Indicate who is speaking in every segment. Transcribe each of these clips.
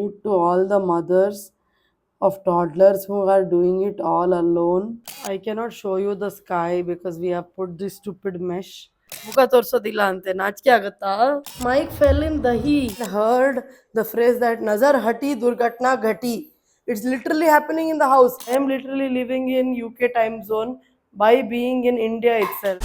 Speaker 1: To all the mothers of toddlers who are doing it all alone. I cannot show you the sky because we have put this stupid mesh. ಮುಖ ತೋರ್ಸೋದಿಲ್ಲ ಅಂತೆ ನಾಚಿಕೆ ಆಗತ್ತಾ Mike fell in dahi. Heard the phrase that nazar hati durgatna ghati. It's literally happening in the house. I am literally living in UK time zone by being in India itself.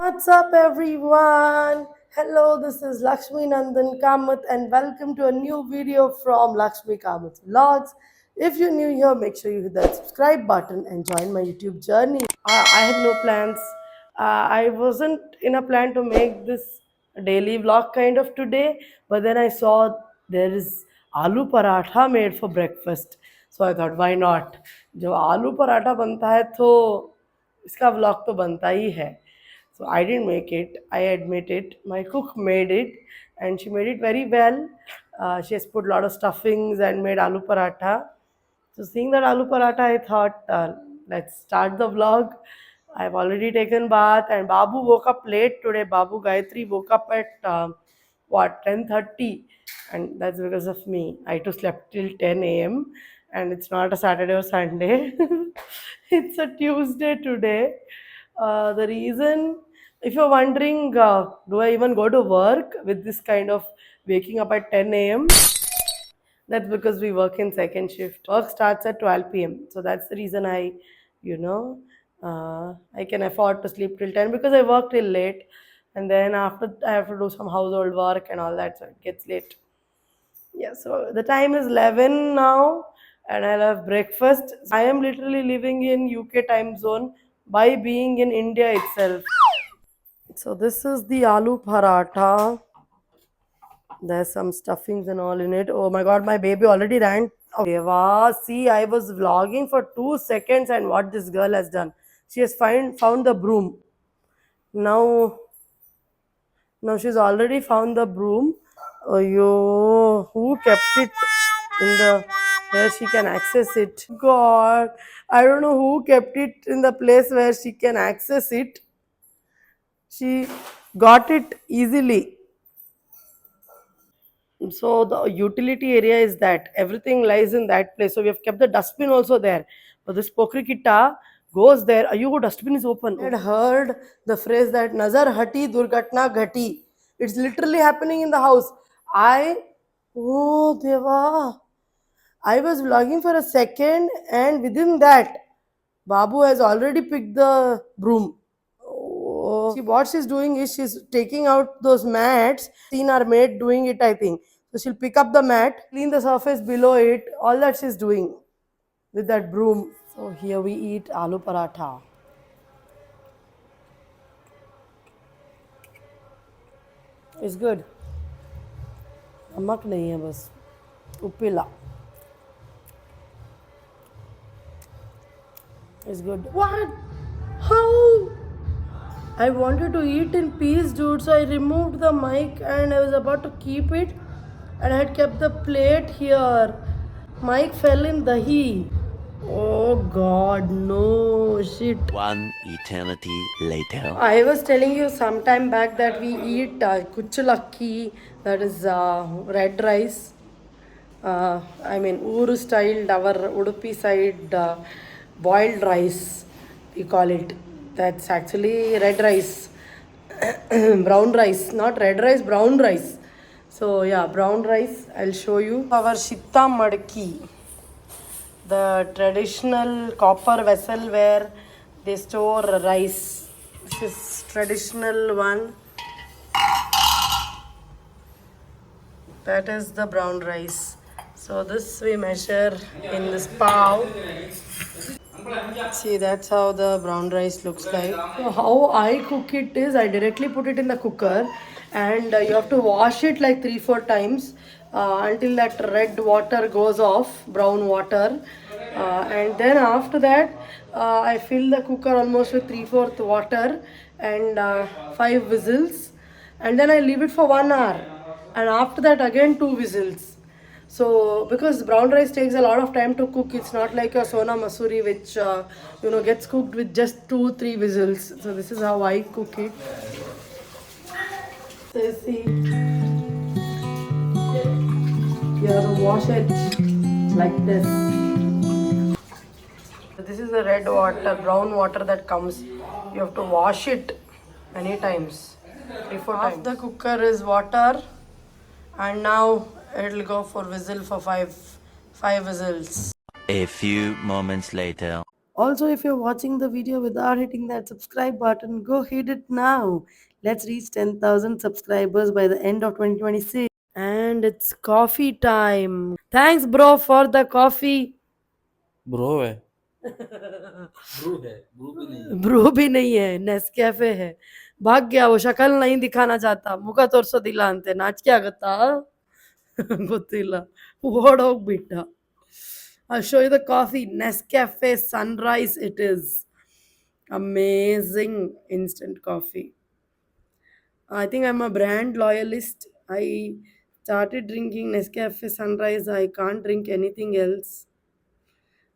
Speaker 1: What's up, everyone? Hello, this is Lakshmi Nandan Kamath, and welcome to a new video from Lakshmi Kamath Vlogs. If you're new here, make sure you hit that subscribe button and join my YouTube journey. I had no plans. I wasn't in a plan to make this daily vlog kind of today, but then I saw there is aloo paratha made for breakfast. So I thought, why not? जो आलू पराठा बनता है तो इसका vlog तो बनता ही है. So I didn't make it. I admit it. My cook made it, and she made it very well. She has put a lot of stuffings and made aloo paratha. So seeing that aloo paratha, I thought, let's start the vlog. I've already taken bath, and Babu woke up late today. Babu Gayatri woke up at 10:30, and that's because of me. I too slept till 10 a.m. and it's not a Saturday or Sunday. It's a Tuesday today. The reason, if you're wondering, do I even go to work with this kind of waking up at 10 a.m.? That's because we work in second shift. Work starts at 12 p.m. So that's the reason you know, I can afford to sleep till 10 because I work till late. And then after, I have to do some household work and all that, so it gets late. Yeah, so the time is 11 now, and I'll have breakfast. I am literally living in UK time zone by being in India itself. So this is the aloo paratha. There's some stuffings and all in it. Oh my god, my baby already ran. Okay, wow. See, I was vlogging for 2 seconds, and what this girl has done. She has found the broom. Now she's already found the broom. Oh yo, who kept it in the where she can access it? God, I don't know who kept it in the place where she can access it. She got it easily. So the utility area is that everything lies in that place. So we have kept the dustbin also there. But this Pokrikita goes there. Ayo, dustbin is open. I had heard the phrase that Nazar hati durgatna ghati. It's literally happening in the house. Oh Deva, I was vlogging for a second, and within that, Babu has already picked the broom. Oh. See, what she's doing is she's taking out those mats. Seen our maid doing it, I think. So she'll pick up the mat, clean the surface below it, all that she's doing with that broom. So here we eat aloo paratha. It's good. नमक नहीं है बस उपिला. It's good. What? How? I wanted to eat in peace, dude. So I removed the mic and I was about to keep it, and I had kept the plate here. Mic fell in dahi. Oh God, no shit.
Speaker 2: One eternity later.
Speaker 1: I was telling you sometime back that we eat kuchulakki, that is red rice. I mean, Uru styled, our Udupi side boiled rice, we call it. That's actually red rice, brown rice, not red rice, brown rice. So, yeah, brown rice, I'll show you. Our Shitta Madki, the traditional copper vessel where they store rice. This is traditional one. That is the brown rice. So this we measure in this pav. See, that's how the brown rice looks like. So how I cook it is I directly put it in the cooker, and you have to wash it like 3-4 times until that red water goes off, brown water. And then after that, I fill the cooker almost with 3/4 water and 5 whistles, and then I leave it for 1 hour, and after that again 2 whistles. So because brown rice takes a lot of time to cook, it's not like your Sona Masuri, which gets cooked with just 2-3 whistles. So this is how I cook it. So see, you have to wash it like this. So this is the red water, brown water that comes. You have to wash it many times. 3-4 times. Half the cooker is water, and now it'll go for whistle for five whistles.
Speaker 2: A few moments later.
Speaker 1: Also, if you're watching the video without hitting that subscribe button, go hit it now. Let's reach 10,000 subscribers by the end of 2026. And it's coffee time. Thanks, bro, for the coffee.
Speaker 3: Bro है Bru है Bru भी नहीं है
Speaker 1: Bru भी नहीं है, Nescafe है. भाग गया वो, शक्ल नहीं दिखाना चाहता. ಮುಖ ತೋರಿಸೋದಿಲ್ಲ ಅಂತೆ, ನಾಚಿಕೆ ಆಗತ್ತಾ? ಗೊತ್ತಿಲ್ಲ. ಓಡೋಗ್ಬಿಟ್ಟ. I'll show you the coffee. Nescafe Sunrise it is. Amazing instant coffee. I think I'm a brand loyalist. I started drinking Nescafe Sunrise. I can't drink anything else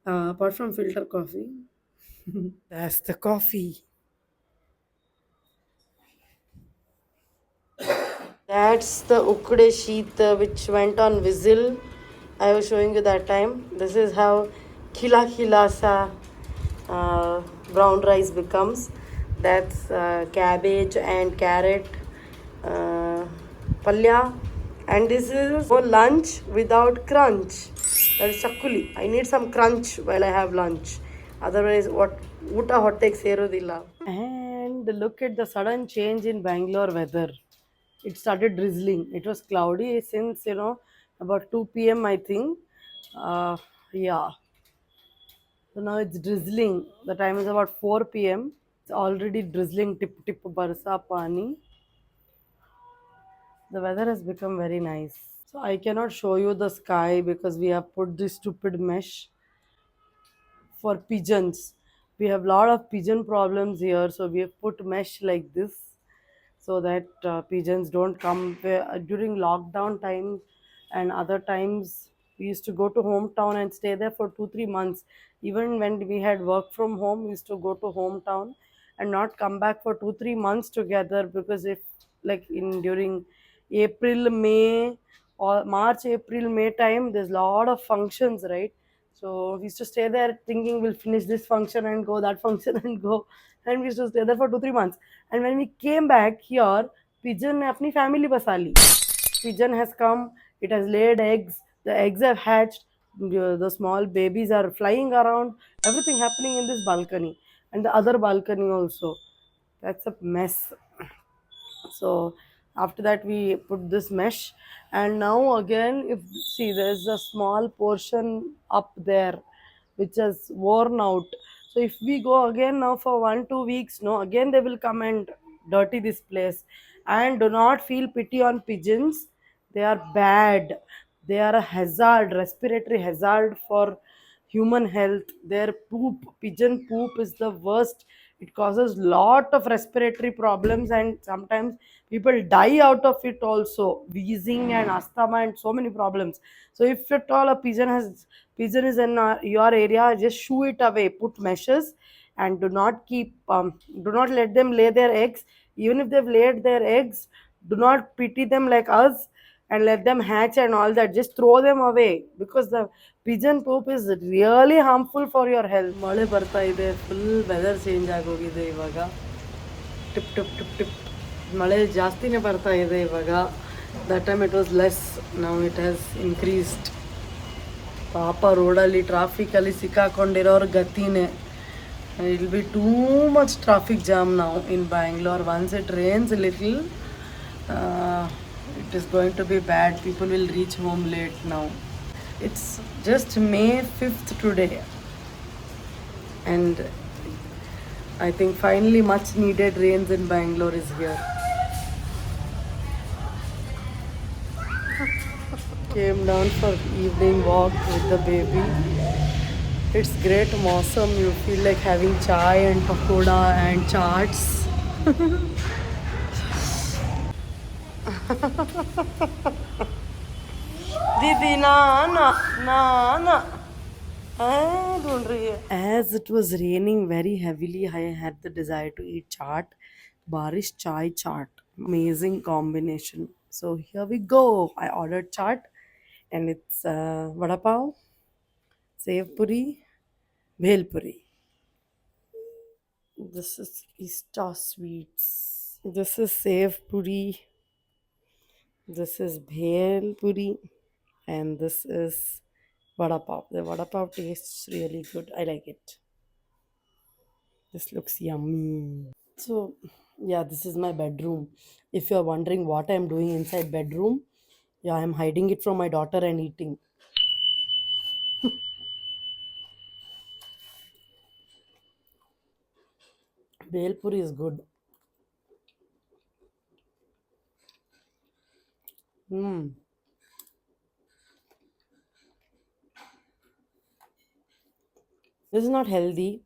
Speaker 1: apart from filter coffee. That's the coffee. That's the ukde sheet which went on whistle. I was showing you that time. This is how khila sa brown rice becomes. That's cabbage and carrot palya. And this is for lunch without crunch. That is chakuli. I need some crunch while I have lunch. Otherwise, what uta hotteg serodilla. And look at the sudden change in Bangalore weather. It started drizzling. It was cloudy since about 2 p.m. I think. Yeah. So now it's drizzling. The time is about 4 p.m. It's already drizzling. Tip tip barsa pani. The weather has become very nice. So I cannot show you the sky because we have put this stupid mesh for pigeons. We have a lot of pigeon problems here, so we have put mesh like this so that pigeons don't come. During lockdown time and other times, we used to go to hometown and stay there for 2-3 months. Even when we had work from home, we used to go to hometown and not come back for 2-3 months together, because if like in during April, May, or March, April, May time, there's a lot of functions, right? So we used to stay there thinking we'll finish this function and go, that function and go. And we used to stay there for 2-3 months. And when we came back here, pigeon ne apni family बसा ली. Pigeon has come, it has laid eggs, the eggs have hatched, the small babies are flying around, everything happening in this balcony and the other balcony also. That's a mess. So after that we put this mesh, and now again, if see, there's a small portion up there which has worn out. So if we go again now for 1-2 weeks, no, again they will come and dirty this place. And do not feel pity on pigeons. They are bad. They are a hazard, respiratory hazard for human health. Their poop, pigeon poop, is the worst. It causes lot of respiratory problems, and sometimes people die out of it also, wheezing and asthma and so many problems. So if at all a pigeon is in your area, just shoo it away, put meshes, and do not let them lay their eggs. Even if they've laid their eggs, do not pity them like us and let them hatch and all that. Just throw them away, because the pigeon poop is really harmful for your health. ಮಳೆ ಬರ್ತಾ ಇದೆ, full weather change ಆಗೋಗಿದೆ ಇವಾಗ. Tip tip tip tip ಮಳೆ ಜಾಸ್ತಿನೇ ಬರ್ತಾ ಇದೆ ಇವಾಗ. That time it was less, now it has increased. ಪಾಪ ರೋಡಲ್ಲಿ ಟ್ರಾಫಿಕಲ್ಲಿ ಸಿಕ್ಕಾಕೊಂಡಿರೋರು ಗತಿನೇ. It will be too much traffic jam ನಾವು in Bangalore. Once it rains little, it is going to be bad. People will reach home late now. It's just May 5th today, and I think finally much needed rains in Bangalore is here. Came down for evening walk with the baby. It's great mausam. You feel like having chai and pakoda and chaats. दीदी ना ना ना ना ढूंढ रही है. As it was raining very heavily, I had the desire to eat chaat. Barish chai chaat. Amazing combination. So here we go. I ordered chaat and it's vada pav, sev puri, bhel puri. This is Easter sweets. This is sev puri. This is bhel puri. And this is vada pav. The vada pav tastes really good. I like it. This looks yummy. So, yeah, this is my bedroom. If you're wondering what I'm doing inside bedroom, yeah, I'm hiding it from my daughter and eating. Bhel puri is good. Mm. This is not healthy.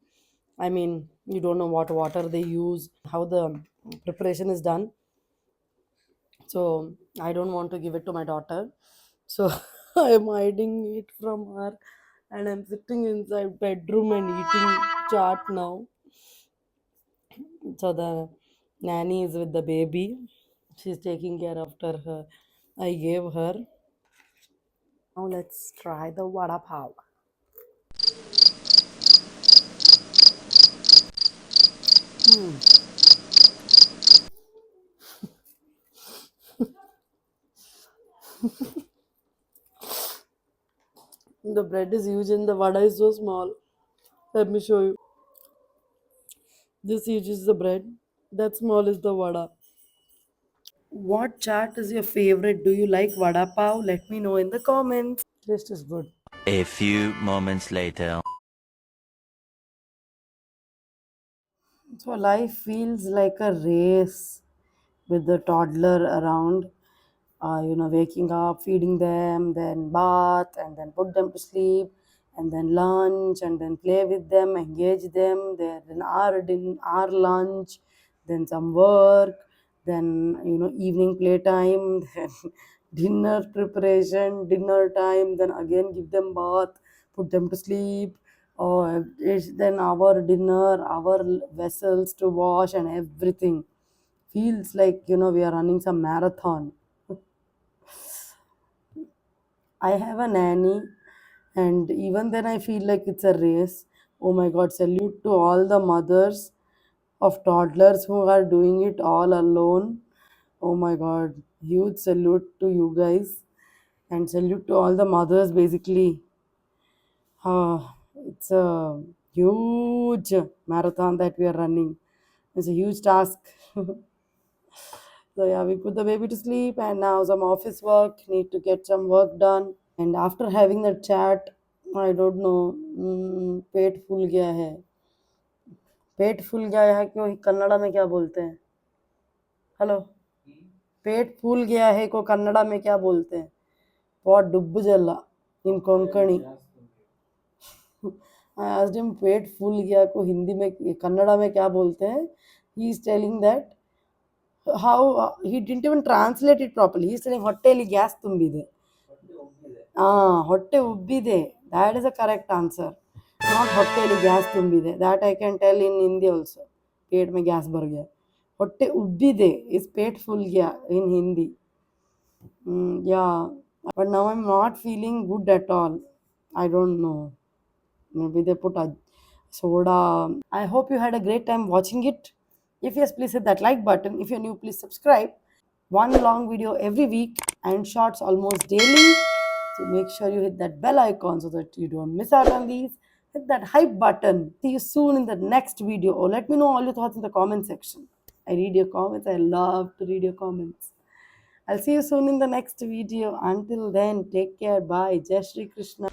Speaker 1: I mean, you don't know what water they use, how the preparation is done. So I don't want to give it to my daughter. So I am hiding it from her, and I'm sitting inside bedroom and eating chaat now. So the nanny is with the baby. She's taking care after her. I gave her. Now let's try the vada pav. The bread is huge and the vada is so small. Let me show you. This huge is the bread. That small is the vada. What chaat is your favorite? Do you like vada pav? Let me know in the comments. Taste is good.
Speaker 2: A few moments later.
Speaker 1: So life feels like a race with the toddler around. Waking up, feeding them, then bath, and then put them to sleep, and then lunch, and then play with them, engage them. Then our lunch, then some work, then evening playtime, then dinner preparation, dinner time, then again give them bath, put them to sleep. Or then our dinner, our vessels to wash, and everything feels like we are running some marathon. I have a nanny, and even then, I feel like it's a race. Oh my god, salute to all the mothers of toddlers who are doing it all alone. Oh my god, huge salute to you guys, and salute to all the mothers basically. It's a huge marathon that we are running. It's a huge task. So, yeah, we put the baby to sleep, and now some office work, need to get some work done. And after having the chat, I don't know, पेट फूल गया है. पेट फूल गया है क्यों कन्नड़ा में क्या बोलते हैं? Hello, पेट फूल गया है को कन्नड़ा में क्या बोलते हैं? बहुत डुब्बु जला इन कोंकणी. I asked him पेट फूल गया को हिंदी में कन्नड़ा में क्या बोलते हैं? He is telling that how he didn't even translate it properly. He is telling ಹೊಟ್ಟೆಯಲ್ಲಿ ಗ್ಯಾಸ್ ತುಂಬಿದೆ. ಹೊಟ್ಟೆ ಉಬ್ಬಿದೆ. That is a correct answer. Not ಹೊಟ್ಟೆಯಲ್ಲಿ ಗ್ಯಾಸ್ ತುಂಬಿದೆ. That I can tell in Hindi also. पेट में गैस भर गया. ಹೊಟ್ಟೆ ಉಬ್ಬಿದೆ is पेट फूल गया in Hindi. Yeah, but now I'm not feeling good at all. I don't know. Maybe they put a soda. I hope you had a great time watching it. If yes, please hit that like button. If you're new, please subscribe. One long video every week and shorts almost daily. So make sure you hit that bell icon so that you don't miss out on these. Hit that hype button. See you soon in the next video. Or let me know all your thoughts in the comment section. I read your comments. I love to read your comments. I'll see you soon in the next video. Until then, take care. Bye. Jai Shri Krishna.